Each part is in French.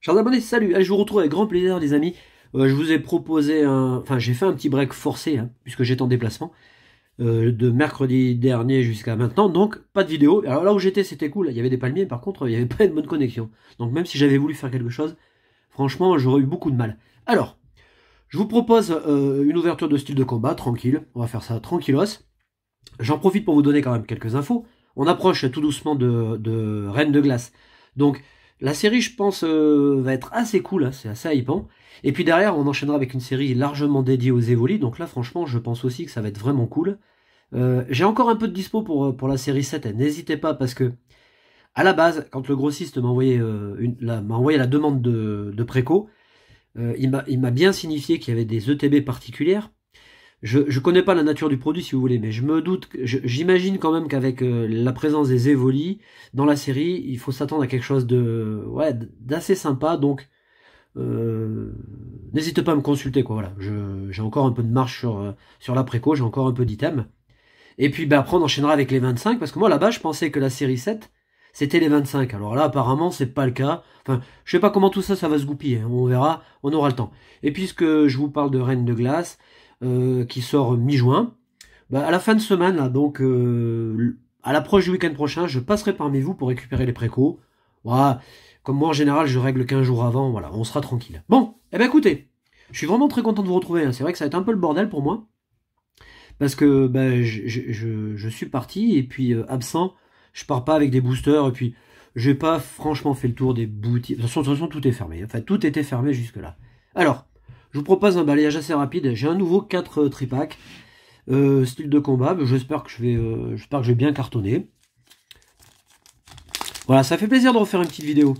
Chers abonnés, salut! Allez, je vous retrouve avec grand plaisir, les amis. Je vous ai proposé Enfin, j'ai fait un petit break forcé, hein, puisque j'étais en déplacement, de mercredi dernier jusqu'à maintenant, donc pas de vidéo. Alors là où j'étais, c'était cool, il y avait des palmiers, par contre, il n'y avait pas une bonne connexion. Donc même si j'avais voulu faire quelque chose, franchement, j'aurais eu beaucoup de mal. Alors, je vous propose une ouverture de style de combat, tranquille. On va faire ça tranquillos. J'en profite pour vous donner quand même quelques infos. On approche tout doucement de Reine de Glace. Donc, la série, je pense, va être assez cool, hein, c'est assez hypant. Et puis derrière, on enchaînera avec une série largement dédiée aux Evoli. Donc là, franchement, je pense aussi que ça va être vraiment cool. J'ai encore un peu de dispo pour la série 7. N'hésitez pas, parce que, à la base, quand le grossiste m'a envoyé, m'a envoyé la demande de préco, il m'a bien signifié qu'il y avait des ETB particulières. Je connais pas la nature du produit, si vous voulez, mais je me doute, j'imagine quand même qu'avec la présence des Evoli dans la série, il faut s'attendre à quelque chose d'assez sympa. Donc n'hésitez pas à me consulter, quoi. Voilà, j'ai encore un peu de marge sur la préco, j'ai encore un peu d'items. Et puis après on enchaînera avec les 25, parce que moi là-bas je pensais que la série 7 c'était les 25. Alors là apparemment c'est pas le cas. Enfin, je sais pas comment tout ça va se goupiller, hein. On verra, on aura le temps. Et puisque je vous parle de Reine de Glace, qui sort mi-juin, bah, à la fin de semaine, là, donc à l'approche du week-end prochain, je passerai parmi vous pour récupérer les précos. Voilà. Comme moi en général je règle 15 jours avant, voilà, on sera tranquille. Bon, eh ben écoutez, je suis vraiment très content de vous retrouver, hein. C'est vrai que ça va être un peu le bordel pour moi, parce que bah, je suis parti, et puis absent, je pars pas avec des boosters, et puis j'ai pas franchement fait le tour des boutiques. De toute façon, tout est fermé. Enfin, tout était fermé jusque-là. Alors, je vous propose un balayage assez rapide. J'ai un nouveau 4 tripack, style de combat. J'espère que j'espère que je vais bien cartonner. Voilà, ça fait plaisir de refaire une petite vidéo.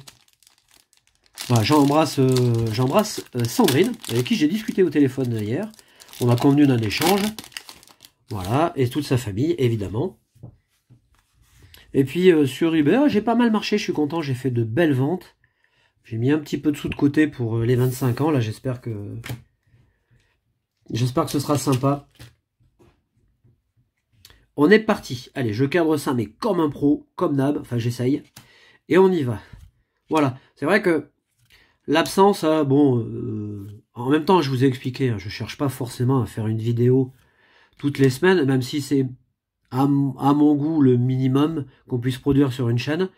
Voilà, j'embrasse Sandrine, avec qui j'ai discuté au téléphone hier. On a convenu d'un échange. Voilà, et toute sa famille, évidemment. Et puis sur eBay, j'ai pas mal marché, je suis content, j'ai fait de belles ventes. J'ai mis un petit peu de sous de côté pour les 25 ans, là j'espère que ce sera sympa. On est parti. Allez, je cadre ça, mais comme un pro, comme d'hab, enfin j'essaye. Et on y va. Voilà, c'est vrai que l'absence, bon, en même temps je vous ai expliqué, hein, je cherche pas forcément à faire une vidéo toutes les semaines, même si c'est à mon goût le minimum qu'on puisse produire sur une chaîne.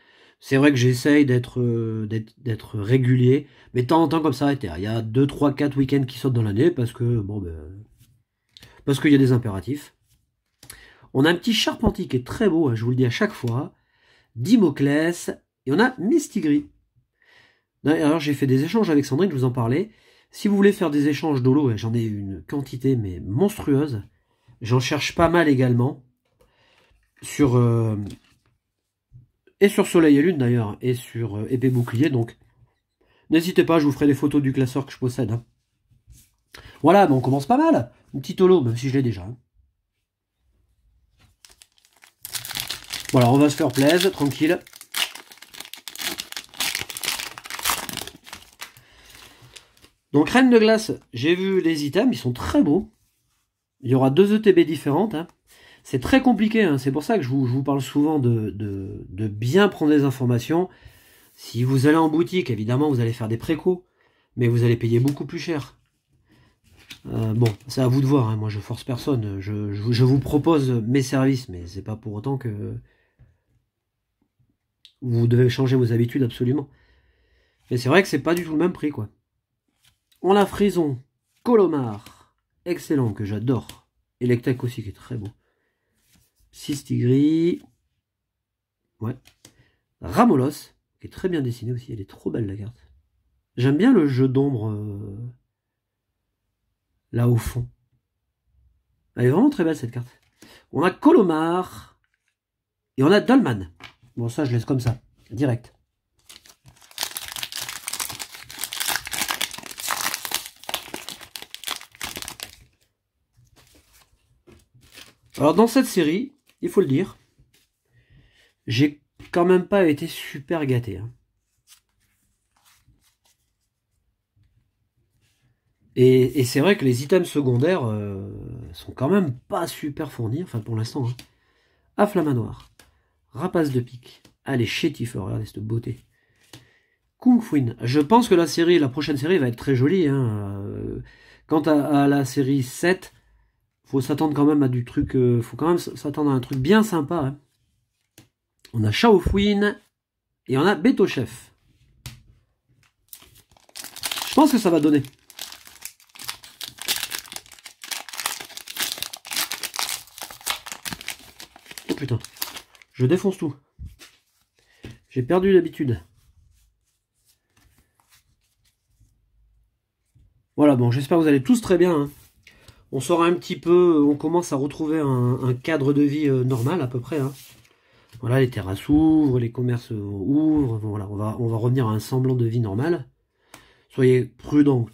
C'est vrai que j'essaye d'être régulier, mais de temps en temps comme ça, il y a 2, 3, 4 week-ends qui sautent dans l'année, parce que bon ben, parce qu'il y a des impératifs. On a un petit Charpentier qui est très beau, hein, je vous le dis à chaque fois, Dimoclès, et on a Mistigris. Alors j'ai fait des échanges avec Sandrine, je vous en parlais. Si vous voulez faire des échanges d'holo, j'en ai une quantité mais monstrueuse. J'en cherche pas mal également. Sur et sur Soleil et Lune d'ailleurs, et sur Épée Bouclier, donc n'hésitez pas, je vous ferai des photos du classeur que je possède, hein. Voilà, on commence pas mal. Une petite holo, même si je l'ai déjà, hein. Voilà, on va se faire plaisir, tranquille. Donc Reine de Glace, j'ai vu les items, ils sont très beaux. Il y aura 2 ETB différentes, hein. C'est très compliqué, hein. C'est pour ça que je vous parle souvent de bien prendre des informations. Si vous allez en boutique, évidemment, vous allez faire des précos, mais vous allez payer beaucoup plus cher. Bon, c'est à vous de voir, hein. Moi je force personne. Je vous propose mes services, mais c'est pas pour autant que vous devez changer vos habitudes absolument. Mais c'est vrai que c'est pas du tout le même prix, quoi. On a Frison, Colomar, excellent, que j'adore. Electek aussi, qui est très beau. Sistigris. Ouais. Ramolos, qui est très bien dessiné aussi. Elle est trop belle, la carte. J'aime bien le jeu d'ombre là au fond. Elle est vraiment très belle, cette carte. On a Colomar. Et on a Dolman. Bon, ça, je laisse comme ça. Direct. Alors, dans cette série, il faut le dire, j'ai quand même pas été super gâté, hein. Et c'est vrai que les items secondaires sont quand même pas super fournis, enfin pour l'instant, hein. Afflamanoir, Rapace de pique, allez, chétif, regardez cette beauté. Kung Fuin. Je pense que la prochaine série va être très jolie. Hein. Quant à la série 7, faut s'attendre quand même à du truc. Faut quand même s'attendre à un truc bien sympa. Hein. On a Shaofuin et on a Beto Chef. Je pense que ça va donner. Oh putain, je défonce tout. J'ai perdu l'habitude. Voilà, bon, j'espère que vous allez tous très bien. Hein. On sort un petit peu, on commence à retrouver un cadre de vie normal à peu près. Hein. Voilà, les terrasses ouvrent, les commerces ouvrent. Voilà, on va revenir à un semblant de vie normal. Soyez prudents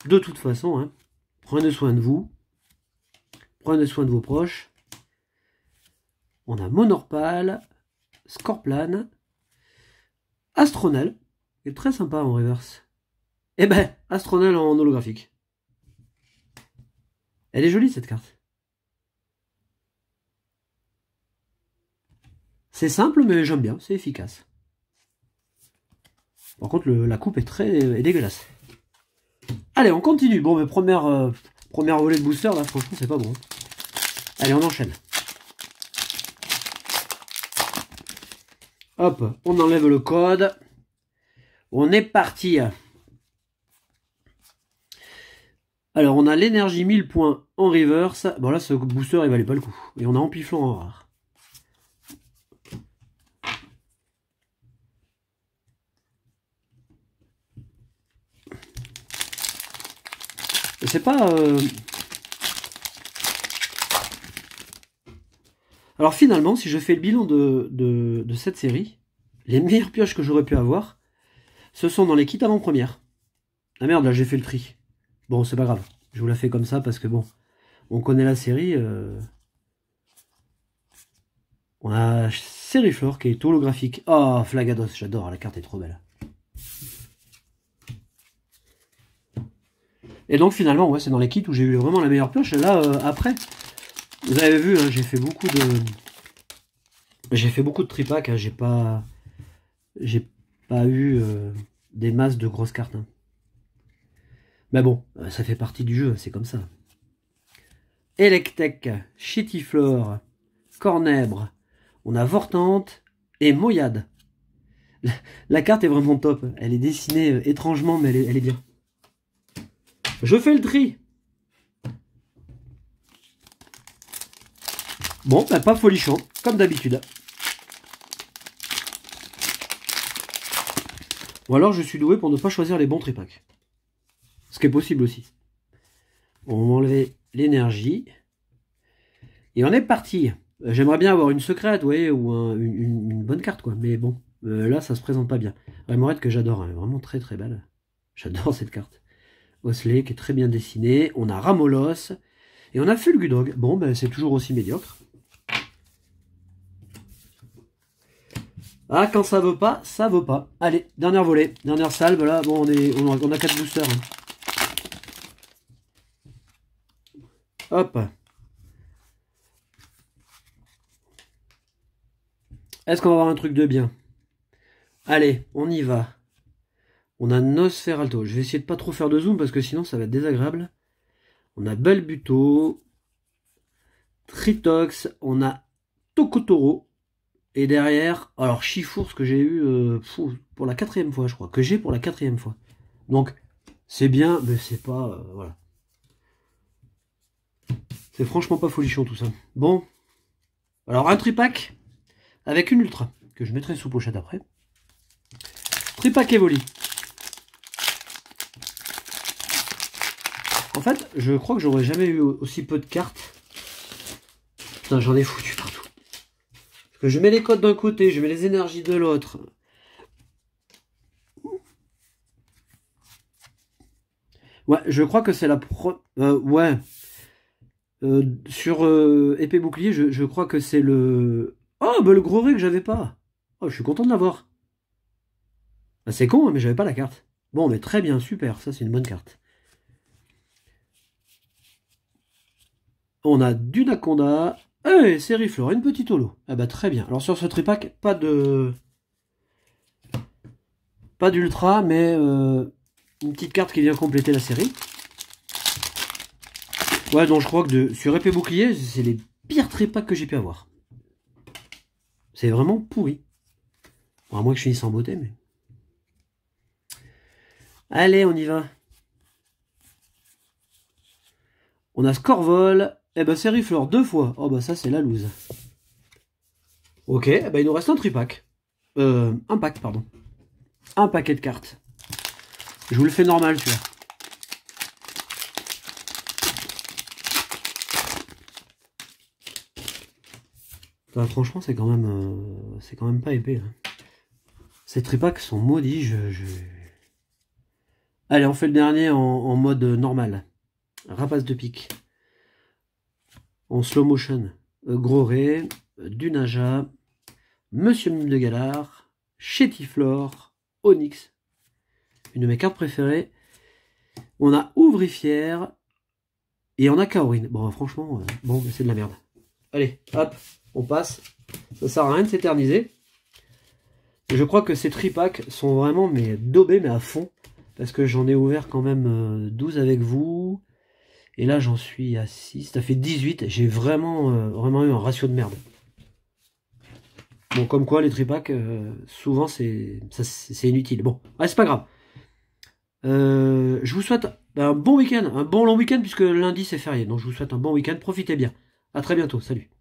de toute façon. Hein. Prenez soin de vous. Prenez soin de vos proches. On a Monorpal, Scorplan, Astronel, qui est très sympa en reverse. Eh ben, Astronel en holographique. Elle est jolie cette carte. C'est simple, mais j'aime bien, c'est efficace. Par contre, la coupe est dégueulasse. Allez, on continue. Bon, mais première volée de booster, là, franchement, c'est pas bon. Allez, on enchaîne. Hop, on enlève le code. On est parti. Alors, on a l'énergie 1000 points en reverse. Bon, là, ce booster, il valait pas le coup. Et on a Ampiflon en rare. C'est pas... Alors finalement, si je fais le bilan de cette série, les meilleures pioches que j'aurais pu avoir, ce sont dans les kits avant-première. Ah merde, là j'ai fait le tri. Bon, c'est pas grave. Je vous la fais comme ça parce que bon, on connaît la série. On a Seriflor qui est holographique. Oh, Flagados, j'adore, la carte est trop belle. Et donc finalement, ouais, c'est dans les kits où j'ai eu vraiment la meilleure pioche. Et là, après, vous avez vu, hein, j'ai fait beaucoup de tripack. Hein, j'ai pas eu des masses de grosses cartes. Hein. Mais bon, ça fait partie du jeu, c'est comme ça. Electek, Chitiflore, Cornèbre, on a Vortante et Moyade. La carte est vraiment top. Elle est dessinée étrangement, mais elle est bien. Je fais le tri. Bon, bah, pas folichon, comme d'habitude. Ou alors je suis doué pour ne pas choisir les bons tripacks. Ce qui est possible aussi. On va enlever l'énergie. Et on est parti. J'aimerais bien avoir une secrète, vous voyez, ou une bonne carte, quoi. Mais bon, là, ça se présente pas bien. Rémorette que j'adore, hein, vraiment très très belle. J'adore cette carte. Osley qui est très bien dessiné. On a Ramolos. Et on a Fulgudog. Bon, ben c'est toujours aussi médiocre. Ah, quand ça veut pas, ça veut pas. Allez, dernière volée, dernière salve. Là, bon, on a 4 boosters. Hein. Hop. Est-ce qu'on va avoir un truc de bien? Allez, on y va. On a Nosferalto. Je vais essayer de pas trop faire de zoom parce que sinon ça va être désagréable. On a Balbuto, Tritox, on a Tokotoro. Et derrière, alors Chifours que j'ai eu pour la 4e fois, je crois. Que j'ai pour la 4e fois. Donc, c'est bien, mais c'est pas... voilà. C'est franchement pas folichon tout ça. Bon. Alors, un tripack avec une ultra, que je mettrai sous pochette après. Tripack Evoli. En fait, je crois que j'aurais jamais eu aussi peu de cartes. Putain, j'en ai foutu partout. Parce que je mets les codes d'un côté, je mets les énergies de l'autre. Ouais, je crois que c'est la ouais. Sur épée bouclier, je crois que c'est le... Oh, bah le gros ré que j'avais pas. Oh, je suis content de l'avoir. Ah, c'est con, mais j'avais pas la carte. Bon, mais très bien, super. Ça, c'est une bonne carte. On a du Naconda. Eh, Seriflor, une petite holo. Ah bah très bien. Alors sur ce tripack, pas de Pas d'ultra, mais une petite carte qui vient compléter la série. Ouais, donc je crois que sur épée bouclier, c'est les pires tripacks que j'ai pu avoir. C'est vraiment pourri. Bon, à moins que je finisse en beauté, mais... Allez, on y va. On a Scorvol. Eh ben, Sérifleur 2 fois. Oh bah ça, c'est la loose. Ok, eh ben, il nous reste un tripack. Un pack, pardon. Un paquet de cartes. Je vous le fais normal, celui-là. Franchement, c'est quand même pas épais. Hein. Ces tripacks sont maudits. Allez, on fait le dernier en mode normal. Rapace de pique. En slow motion. Gros Ré, Dunaja, Monsieur Mime de Galar, Chétiflore, Onyx. Une de mes cartes préférées. On a Ouvrifière et on a Kaorin. Bon, franchement, bon, c'est de la merde. Allez, hop, on passe. Ça sert à rien de s'éterniser. Je crois que ces tripacks sont vraiment mais daubés, mais à fond. Parce que j'en ai ouvert quand même 12 avec vous. Et là, j'en suis à 6. Ça fait 18. J'ai vraiment eu un ratio de merde. Bon, comme quoi, les tripacks, souvent, c'est inutile. Bon, ouais, c'est pas grave. Je vous souhaite un bon week-end, un bon long week-end, puisque lundi, c'est férié. Donc, je vous souhaite un bon week-end. Profitez bien. À très bientôt. Salut.